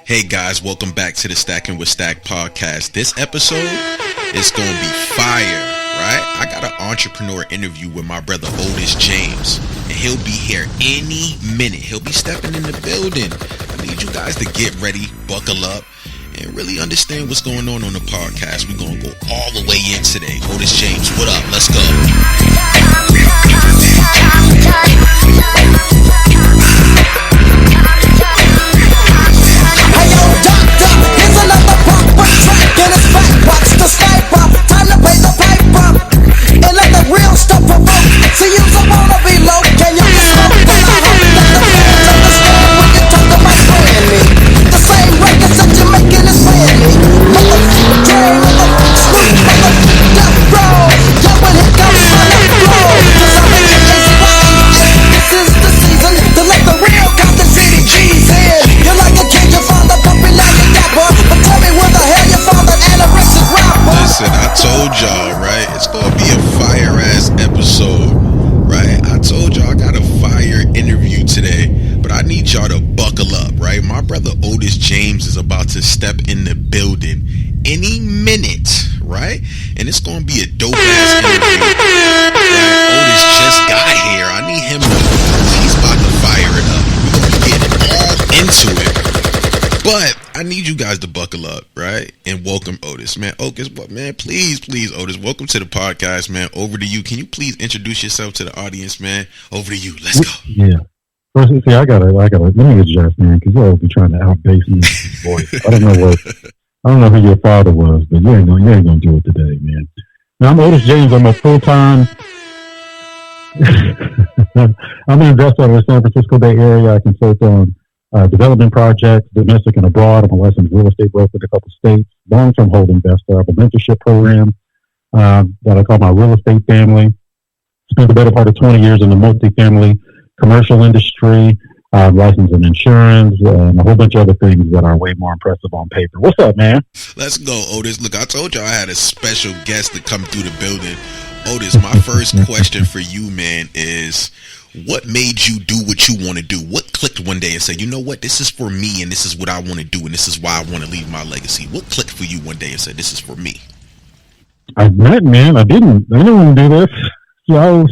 Hey guys, welcome back to the Stacking with Stack podcast. This episode is going to be fire, right? I got an entrepreneur interview with my brother Odis James, and he'll be here any minute. He'll be stepping in the building. I need you guys to get ready, buckle up, and really understand what's going on the podcast. We're going to go all the way in today. Odis James, what up? Let's go. Hey yo, doctor, here's another proper track in his back. Watch the sniper, time to pay the piper, and let the real stuff provoke. See you don't wanna be low, can you smoke? But I hope that the fans understand when you talk about spraying me. The same records that you're making is spraying me. Motherfucker, Dre, motherfucker, Snoop, motherfucker, Death Row. Yo, when it comes on the floor, 'cause I'm making ACY. This is the season to let the real Compton City G's in. You're like a kid, your father pumping out your dapper. But tell me where the hell your father anorexic rapper. Listen, I told y'all, right? It's going to be a fire-ass episode, right? I told y'all I got a fire interview today, but I need y'all to buckle up, right? My brother Odis James is about to step in the building any minute, right? And it's going to be a dope-ass interview, right? Odis just got here. I need him to, he's about to fire it up. We're going to be getting all into it. But I need you guys to buckle up, right? And welcome Odis, man. Please, Odis, welcome to the podcast, man. Over to you. Can you please introduce yourself to the audience, man? Over to you. Let's go. Yeah. First, see, I gotta. Let me adjust, man, because you'll be trying to outbass me with your voice. I don't know who your father was, but you ain't gonna do it today, man. Now, I'm Odis James. I'm a full-time. I'm an investor in the San Francisco Bay Area. I consult on development projects, domestic and abroad. I'm a licensed real estate broker in a couple states, long-term hold investor. I have a mentorship program that I call my real estate family. Spent the better part of 20 years in the multifamily commercial industry, licensed in insurance, and a whole bunch of other things that are way more impressive on paper. What's up, man? Let's go, Odis. Look, I told you I had a special guest to come through the building. Odis, my first question for you, man, is what made you do what you want to do? What clicked one day and said, you know what, this is for me and this is what I want to do and this is why I want to leave my legacy? What clicked for you one day and said, this is for me? I didn't want to do this. So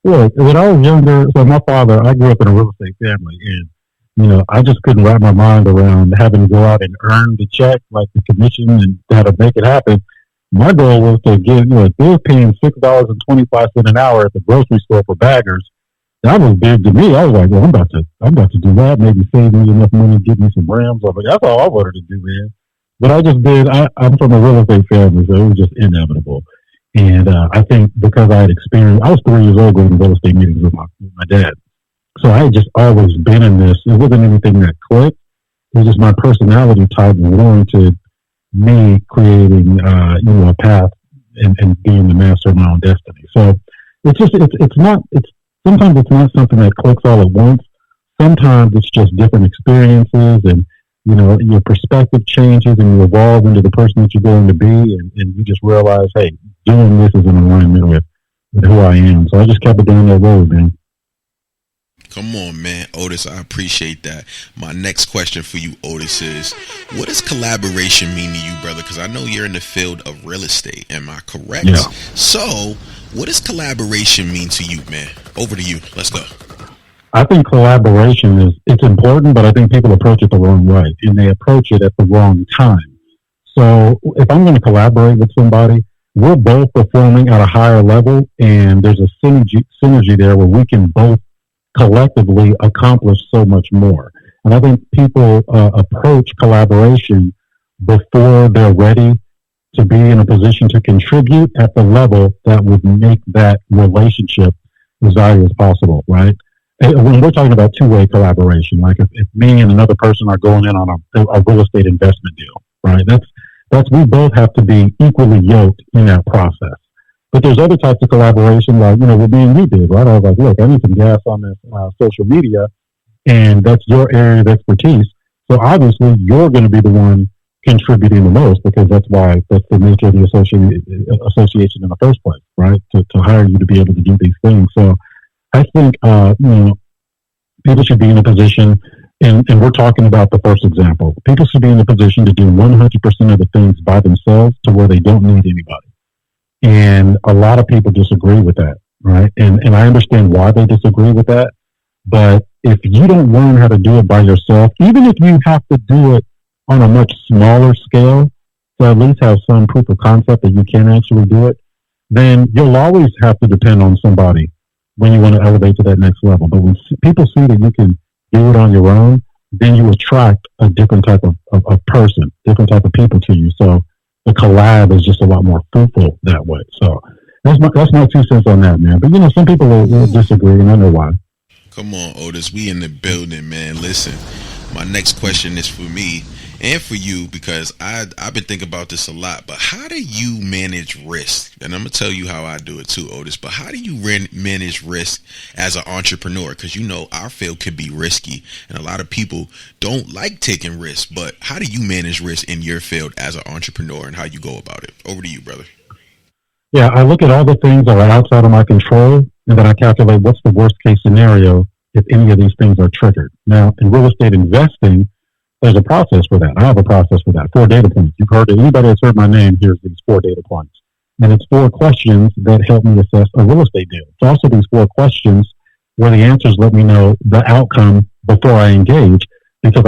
look, when I was younger, so my father, I grew up in a real estate family, and, I just couldn't wrap my mind around having to go out and earn the check, like the commission, and how to make it happen. My goal was to get, if they were paying $6.25 an hour at the grocery store for baggers, that was big to me. I was like, well, I'm about to do that, maybe save me enough money to get me some Rams. I was like, that's all I wanted to do, man. But I just did. I'm from a real estate family, so it was just inevitable. And I think because I had experienced, I was 3 years old going to real estate meetings with my dad. So I had just always been in this. It wasn't anything that clicked. It was just my personality type warranted me creating, a path and being the master of my own destiny. So sometimes it's not something that clicks all at once. Sometimes it's just different experiences and, your perspective changes and you evolve into the person that you're going to be. And you just realize, hey, doing this is in alignment with who I am. So I just kept it down that road, man. Come on, man. Odis, I appreciate that. My next question for you, Odis, is what does collaboration mean to you, brother? Because I know you're in the field of real estate. Am I correct? Yeah. So what does collaboration mean to you, man? Over to you. Let's go. I think collaboration it's important, but I think people approach it the wrong way, and they approach it at the wrong time. So if I'm going to collaborate with somebody, we're both performing at a higher level, and there's a synergy there where we can both collectively accomplish so much more. And I think people approach collaboration before they're ready to be in a position to contribute at the level that would make that relationship as valuable as possible, right? When we're talking about two-way collaboration, like if me and another person are going in on a real estate investment deal, right? That's we both have to be equally yoked in that process. But there's other types of collaboration, like, what me and you did, right? I was like, look, I need some gas on this social media, and that's your area of expertise. So obviously, you're going to be the one contributing the most because that's the nature of the association in the first place, right? To hire you to be able to do these things. So I think, people should be in a position and we're talking about the first example. People should be in a position to do 100% of the things by themselves to where they don't need anybody. And a lot of people disagree with that, right? And I understand why they disagree with that. But if you don't learn how to do it by yourself, even if you have to do it on a much smaller scale, to at least have some proof of concept that you can actually do it, then you'll always have to depend on somebody when you want to elevate to that next level. But when people see that you can do it on your own, then you attract a different type of person, different type of people to you. So the collab is just a lot more fruitful that way. So that's my 2 cents on that, man. But some people will disagree, and I know why. Come on, Otis. We in the building, man. Listen, my next question is for me and for you, because I've been thinking about this a lot. But how do you manage risk? And I'm going to tell you how I do it too, Otis. But how do you manage risk as an entrepreneur? Because our field could be risky, and a lot of people don't like taking risks. But how do you manage risk in your field as an entrepreneur, and how you go about it? Over to you, brother. Yeah, I look at all the things that are outside of my control, and then I calculate what's the worst case scenario if any of these things are triggered. Now, in real estate investing, there's a process for that. I have a process for that. 4 data points. You've heard it. Anybody that's heard my name hears these 4 data points. And it's 4 questions that help me assess a real estate deal. It's also these 4 questions where the answers let me know the outcome before I engage, because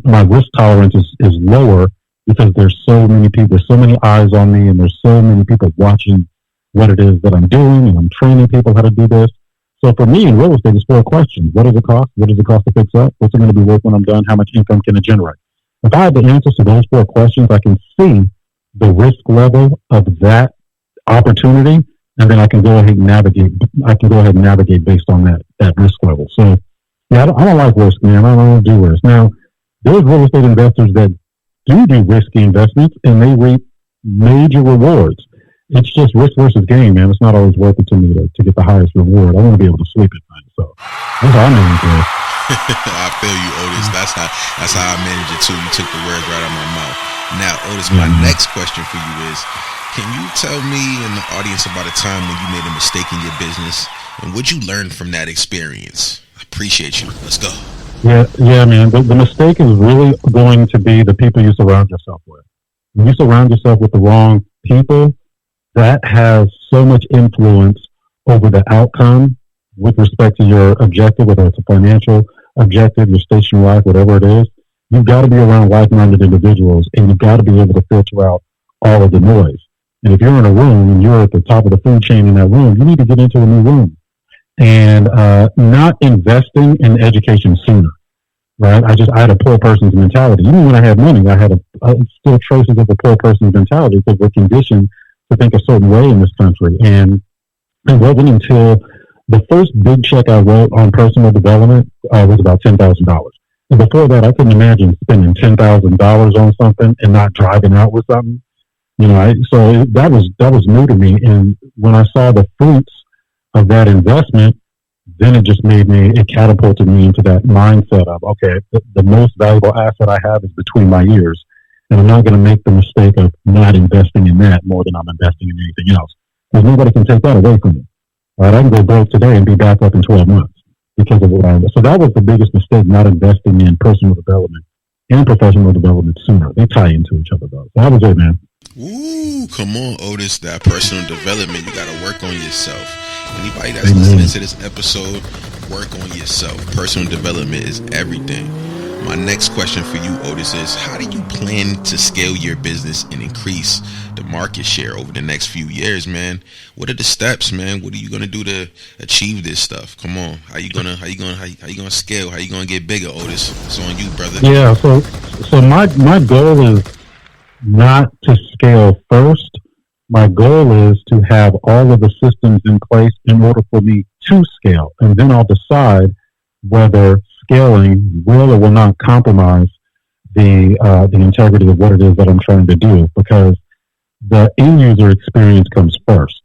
my risk tolerance is lower because there's so many people, there's so many eyes on me, and there's so many people watching what it is that I'm doing, and I'm training people how to do this. So for me in real estate, it's 4 questions. What does it cost? What does it cost to fix up? What's it going to be worth when I'm done? How much income can it generate? If I have the answers to those 4 questions, I can see the risk level of that opportunity, and then I can go ahead and navigate based on that risk level. So yeah, I don't like risk, man. I don't do risk. Now, there's real estate investors that do risky investments, and they reap major rewards. It's just risk versus gain, man. It's not always worth it to me to get the highest reward. I want to be able to sleep at night. So that's how I manage it. I feel you, Otis. That's how I manage it too. You took the words right out of my mouth. Now, Otis, my next question for you is, can you tell me and the audience about a time when you made a mistake in your business, and what you learned from that experience? I appreciate you. Let's go. Yeah, man. The mistake is really going to be the people you surround yourself with. When you surround yourself with the wrong people, that has so much influence over the outcome with respect to your objective, whether it's a financial objective, your station in life, whatever it is. You've got to be around like-minded individuals, and you've got to be able to filter out all of the noise. And if you're in a room and you're at the top of the food chain in that room, you need to get into a new room. And not investing in education sooner, right? I had a poor person's mentality. Even when I had money, I had still traces of a poor person's mentality, because we're conditioned to think a certain way in this country. And it wasn't until the first big check I wrote on personal development was about $10,000. And before that, I couldn't imagine spending $10,000 on something and not driving out with something. So that was new to me. And when I saw the fruits of that investment, then it catapulted me into that mindset of, okay, the most valuable asset I have is between my ears. And I'm not going to make the mistake of not investing in that more than I'm investing in anything else. Because nobody can take that away from me. Right? I can go broke today and be back up in 12 months because of what I invest. So that was the biggest mistake, not investing in personal development and professional development sooner. They tie into each other, though. So that was it, man. Ooh, come on, Otis. That personal development, you got to work on yourself. Anybody that's listening to this episode, work on yourself. Personal development is everything. My next question for you, Otis, is how do you plan to scale your business and increase the market share over the next few years, man? What are the steps, man? What are you gonna do to achieve this stuff? Come on, how you gonna scale? How you gonna get bigger, Otis? It's on you, brother. Yeah. So my goal is not to scale first. My goal is to have all of the systems in place in order for me to scale, and then I'll decide whether scaling will or will not compromise the integrity of what it is that I'm trying to do, because the end user experience comes first.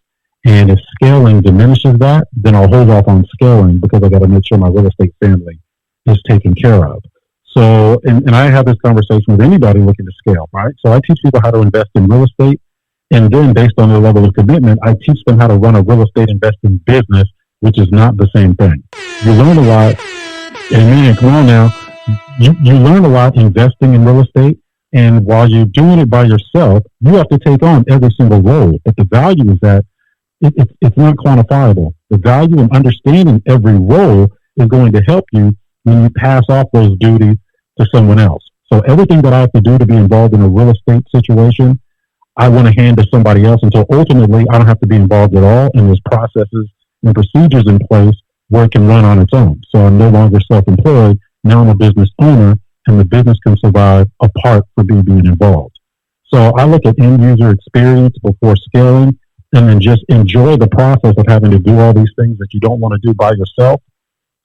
And if scaling diminishes that, then I'll hold off on scaling, because I got to make sure my real estate family is taken care of. So, and I have this conversation with anybody looking to scale, right? So I teach people how to invest in real estate, and then based on their level of commitment, I teach them how to run a real estate investing business, which is not the same thing. You learn a lot. And man, come on now. you learn a lot investing in real estate. And while you're doing it by yourself, you have to take on every single role. But the value is that it's not quantifiable. The value in understanding every role is going to help you when you pass off those duties to someone else. So everything that I have to do to be involved in a real estate situation, I want to hand to somebody else until ultimately I don't have to be involved at all. And there's processes and procedures in place where it can run on its own. So I'm no longer self-employed. Now I'm a business owner, and the business can survive apart from me being involved. So I look at end user experience before scaling, and then just enjoy the process of having to do all these things that you don't want to do by yourself,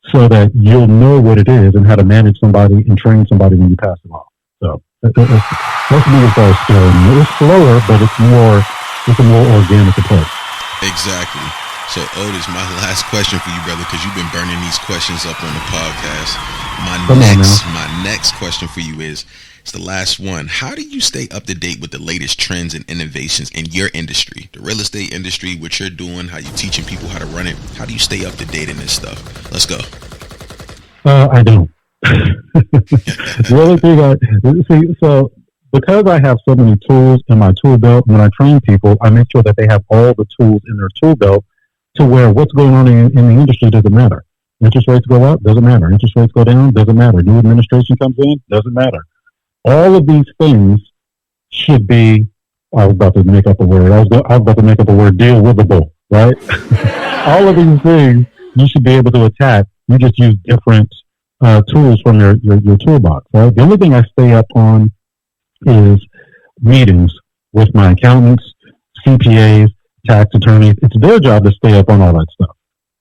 so that you'll know what it is and how to manage somebody and train somebody when you pass it off. So that's me as far as scaling. It's slower, but it's a more organic approach. Exactly. So, Odis, my last question for you, brother, because you've been burning these questions up on the podcast. My next question for you is, it's the last one. How do you stay up to date with the latest trends and innovations in your industry, the real estate industry, what you're doing, how you're teaching people how to run it? How do you stay up to date in this stuff? Let's go. I don't. The other thing so because I have so many tools in my tool belt, when I train people, I make sure that they have all the tools in their tool belt to where what's going on in the industry doesn't matter. Interest rates go up, doesn't matter. Interest rates go down, doesn't matter. New administration comes in, doesn't matter. All of these things should be, I was about to make up a word. I was about to make up a word, deal withable, right? All of these things you should be able to attack. You just use different tools from your toolbox, right? The only thing I stay up on is meetings with my accountants, CPAs, tax attorneys. It's their job to stay up on all that stuff.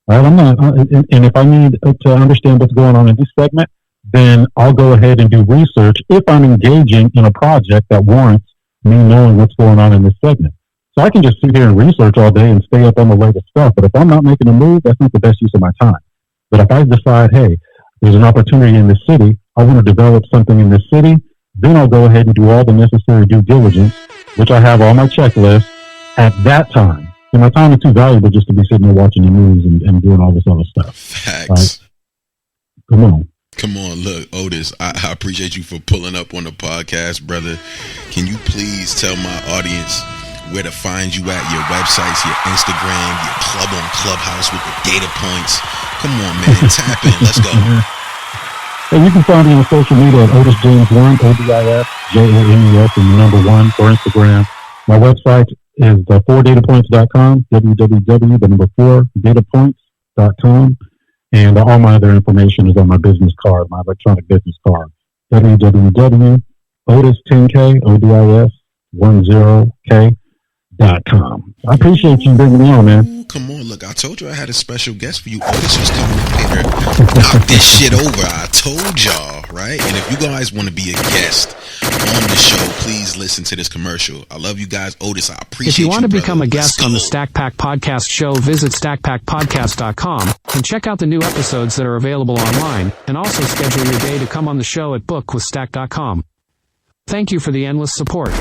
Right? I'm not, and if I need to understand what's going on in this segment, then I'll go ahead and do research if I'm engaging in a project that warrants me knowing what's going on in this segment. So I can just sit here and research all day and stay up on the latest stuff. But if I'm not making a move, that's not the best use of my time. But if I decide, hey, there's an opportunity in this city, I want to develop something in this city, then I'll go ahead and do all the necessary due diligence, which I have on my checklist at that time. And my time is too valuable just to be sitting there watching the news and doing all this other stuff. Facts. Right? Come on. Look, Odis, I appreciate you for pulling up on the podcast, brother. Can you please tell my audience where to find you at, your websites, your Instagram, your club on Clubhouse with the data points? Come on, man. Tap in. Let's go. And you can find me on social media at Odis James 1, ODIS, JAMES, and the number 1 for Instagram. My website is 4datapoints.com, www.4datapoints.com. And all my other information is on my business card, my electronic business card, www.Odis10K, I appreciate you bringing me on, man. Come on, look, I told you I had a special guest for you. Odis was coming in here, knock this shit over. I told y'all, right? And if you guys want to be a guest on the show, please listen to this commercial. I love you guys. Odis, I appreciate you. If you want to brother. become a guest on the Stack Pack Podcast show, visit stackpackpodcast.com and check out the new episodes that are available online, and also schedule your day to come on the show at bookwithstack.com. Thank you for the endless support.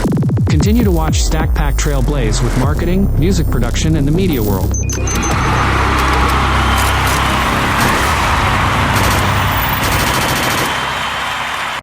Continue to watch Stack Pack Trailblaze with marketing, music production, and the media world.